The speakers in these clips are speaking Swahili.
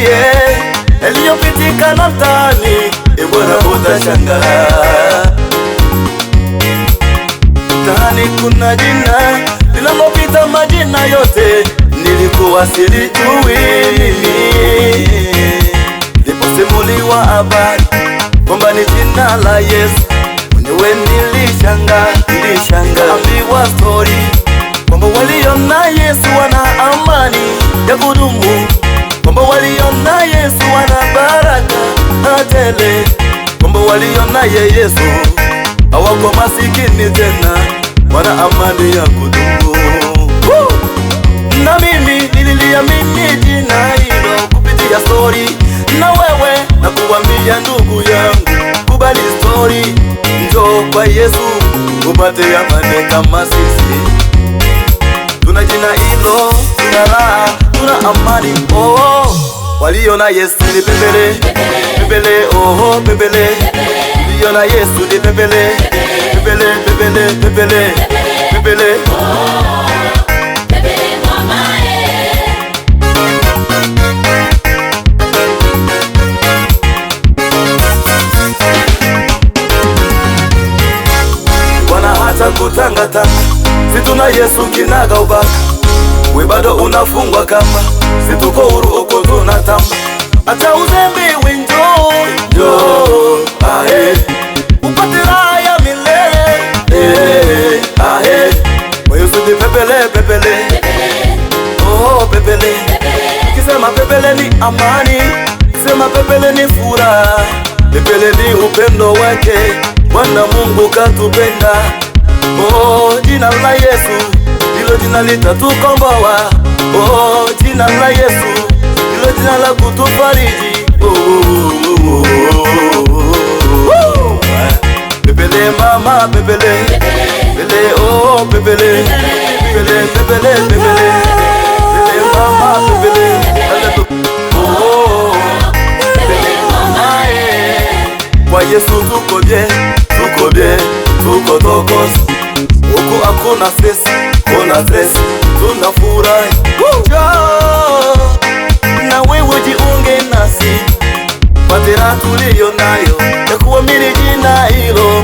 nikusimulie yaliyopitika na mtaani, Bwana utashangaa. Mtaani kuna jina linalopita majina yote, nilikuwa silijui mimi. Niliposimuliwa habari kwamba ni jina la Yesu, mwenyewe nilishangaa. Ambiwa story kwamba waliona Yesu wana amani ya kudumu, kwamba waliona Yesu wana baraka tele, kwamba waliona Yesu hawako masikini tena, wana amani ya kudumu. Na mimi nililiamini jina hilo kupitia story, na wewe na kuambia ndugu yangu, kubali story, njoo kwa Yesu upate amani kama sisi. Tuna jina hilo, tuna raha, tuna amani. Oh, waliona Yesu ni pepele, pepele, oh pepele. Waliona Yesu ni pepele, pepele, pepele, pepele, pepele. Kutangatanga, si tuna Yesu kinaga ubaka, we bado unafungwa kamba, si tuko huru uko tunatamba. Acha uzembe winjo, njoo ahe upate raha ya milele, ahe kwa Yesu ni pepele, pepele, oh pepele. Kisema pepele ni amani, kisema pepele ni furaha, pepele ni upendo wake Bwana Mungu katupenda. Oh, jina la Yesu hilo jina litatukomboa. Oh, jina la Yesu hilo jina la kutufariji. Pepele mama, pepele, pepele, oh pepele, pepele, pepele, pepele, pepele mama, pepele, oh pepele mama. Kwa Yesu tuko bien, tuko bien, tuko tokos. Huku hakuna stress, kuna stress, tunafurahi. Na wewe jiunge nasi, patera tulio nayo ya kuamini jina hilo.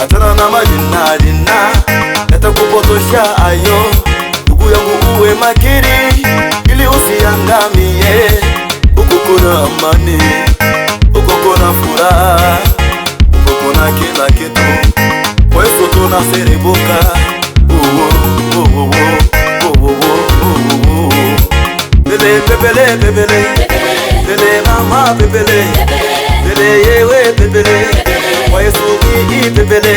Achana na majina yatakupotosha ayo. Ndugu yangu uwe makini ili usiangamie. Huku kuna amani, huku kuna furaha, huku kuna kila kitu. Kwa Yesu tunaserebuka. Pepele, pepele, pepele, pepele mama, pepele, pepele yewe, pepele. Kwa Yesu hii pepele,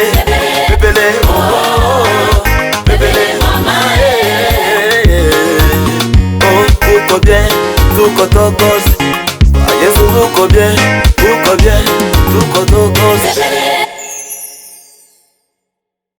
pepele, oh pepele mama. Oh, tuko bien, tuko tokos. Kwa Yesu tuko bien.